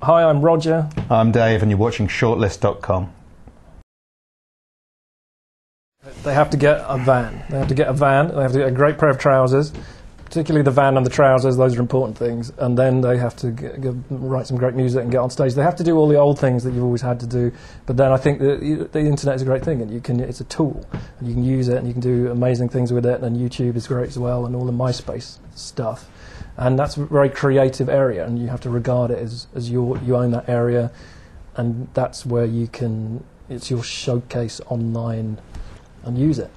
Hi, I'm Roger. I'm Dave, and you're watching Shortlist.com. They have to get a van. They have to get a great pair of trousers, particularly the van and the trousers. Those are important things. And then they have to write some great music and get on stage. They have to do all the old things that you've always had to do. But then I think that the internet is a great thing, and it's a tool, and you can use it, and you can do amazing things with it. And YouTube is great as well, and all the MySpace stuff. And that's a very creative area, and you have to regard it as you own that area, and that's where you can. It's your showcase online. And use it.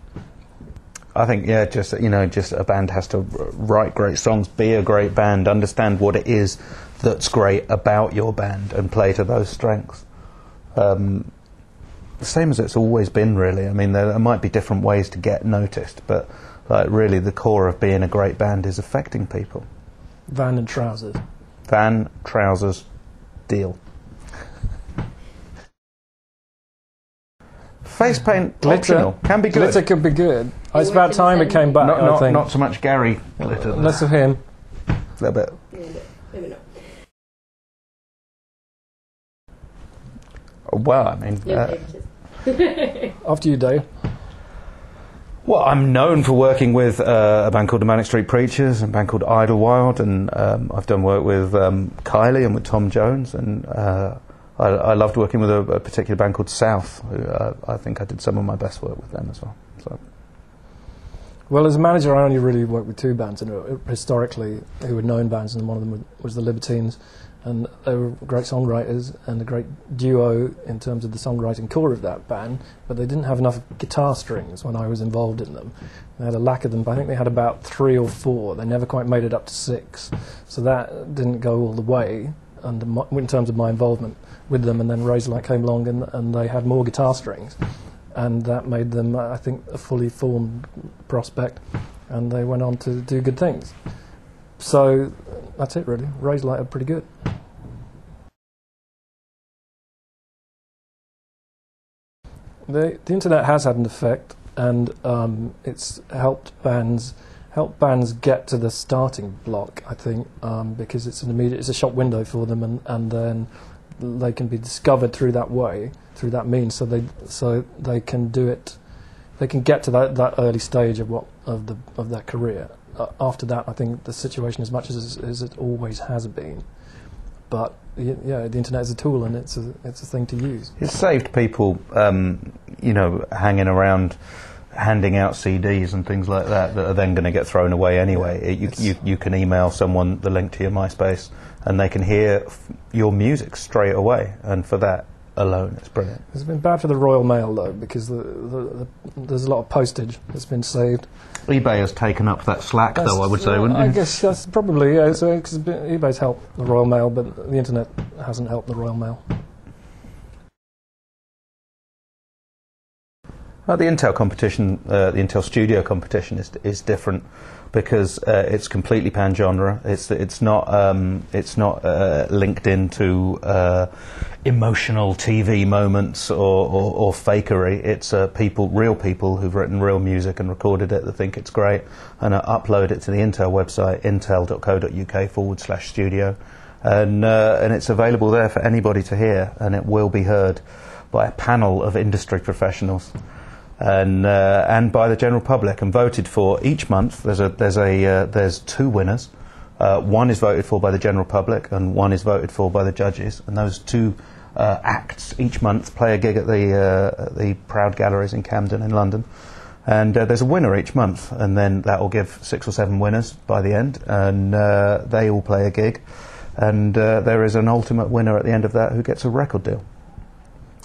I think, yeah, just a band has to write great songs, be a great band, understand what it is that's great about your band, and play to those strengths. The same as it's always been, really. I mean, there might be different ways to get noticed, but really the core of being a great band is affecting people. Van and trousers. Van, trousers, deal. Face paint, optional, can be good. Glitter could be good. It's about time it came back, I think. Not so much Gary glitter. Less of him. A little bit. Maybe not. Well, I mean... After you, Dave. Well, I'm known for working with a band called the Manic Street Preachers and a band called Idlewild, and I've done work with Kylie and with Tom Jones, and... I loved working with a particular band called South, who I think I did some of my best work with them as well. So. Well, as a manager, I only really worked with two bands, and historically, who were known bands, and one of them was the Libertines, and they were great songwriters and a great duo in terms of the songwriting core of that band, but they didn't have enough guitar strings when I was involved in them. They had a lack of them, but I think they had about 3 or 4. They never quite made it up to 6, so that didn't go all the way in terms of my involvement with them. And then Razorlight came along, and they had more guitar strings, and that made them, I think, a fully formed prospect, and they went on to do good things. So that's it, really. Razorlight are pretty good. The internet has had an effect, and it's helped bands get to the starting block, I think, because it's a shop window for them, and then they can be discovered through that means. So they can do it. They can get to that early stage of their career. After that, I think the situation is much as it always has been. But yeah, the internet is a tool, and it's a thing to use. It's saved people, hanging around, handing out CDs and things like that are then going to get thrown away anyway. You can email someone the link to your MySpace, and they can hear your music straight away, and for that alone, it's brilliant. It's been bad for the Royal Mail, though, because there's a lot of postage that's been saved. eBay has taken up that slack, though, I would say, wouldn't it? I guess that's probably, yeah, because eBay's helped the Royal Mail, but the internet hasn't helped the Royal Mail. Well, the Intel competition, the Intel Studio competition, is different because it's completely pan-genre. It's not linked into emotional TV moments or fakery. It's real people who've written real music and recorded it that think it's great, and upload it to the Intel website, intel.co.uk/studio, and it's available there for anybody to hear, and it will be heard by a panel of industry professionals. And by the general public, and voted for each month. There's 2 winners. One is voted for by the general public, and one is voted for by the judges. And those 2 acts each month play a gig at the Proud Galleries in Camden in London. And there's a winner each month, and then that will give 6 or 7 winners by the end, and they all play a gig. And there is an ultimate winner at the end of that who gets a record deal.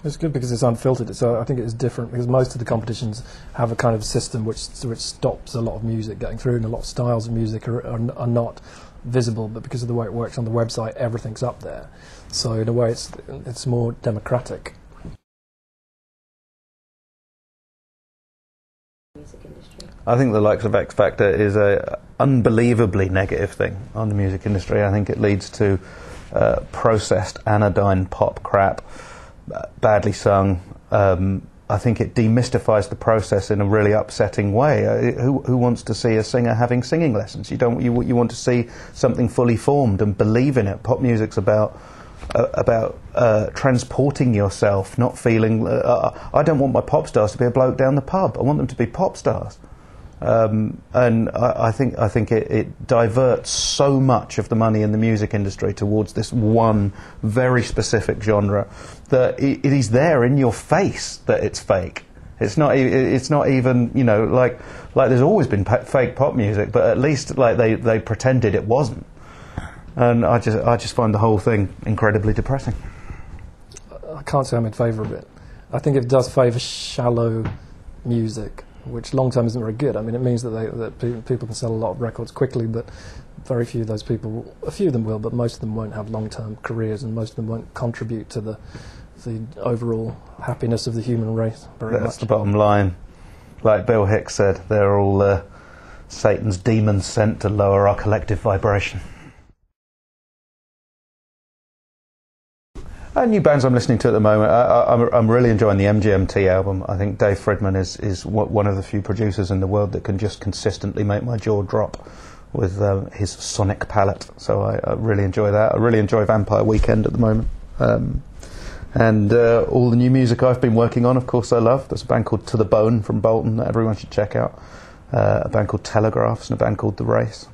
It's good because it's unfiltered, so I think it is different, because most of the competitions have a kind of system which stops a lot of music getting through, and a lot of styles of music are not visible, but because of the way it works on the website, everything's up there. So in a way it's more democratic. Music industry. I think the likes of X Factor is a unbelievably negative thing on the music industry. I think it leads to processed anodyne pop crap, badly sung. I think it demystifies the process in a really upsetting way. Who wants to see a singer having singing lessons? You want to see something fully formed and believe in it. Pop music's about transporting yourself, not feeling. I don't want my pop stars to be a bloke down the pub. I want them to be pop stars. And I think it diverts so much of the money in the music industry towards this one very specific genre that it is there in your face that it's fake. It's not even, you know, like there's always been fake pop music, but at least like they pretended it wasn't. And I just find the whole thing incredibly depressing. I can't say I'm in favour of it. I think it does favour shallow music, which long term isn't very good. I mean, it means that people can sell a lot of records quickly, but very few of those people, a few of them will, but most of them won't have long-term careers, and most of them won't contribute to the overall happiness of the human race very much. That's the bottom line. Like Bill Hicks said, they're all Satan's demons sent to lower our collective vibration. New bands I'm listening to at the moment, I'm really enjoying the MGMT album. I think Dave Fridman is one of the few producers in the world that can just consistently make my jaw drop with his sonic palette. So I really enjoy that. I really enjoy Vampire Weekend at the moment. And all the new music I've been working on, of course, I love. There's a band called To The Bone from Bolton that everyone should check out. A band called Telegraphs and a band called The Race.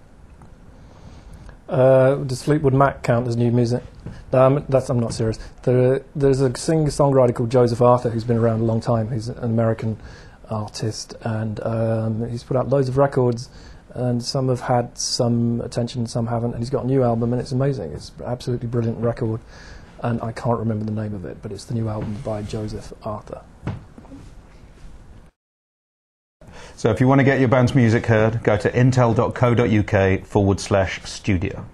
Does Fleetwood Mac count as new music? I'm not serious. There's a singer-songwriter called Joseph Arthur who's been around a long time. He's an American artist, and he's put out loads of records, and some have had some attention, some haven't, and he's got a new album, and it's amazing. It's an absolutely brilliant record, and I can't remember the name of it, but it's the new album by Joseph Arthur. So if you want to get your band's music heard, go to intel.co.uk/studio.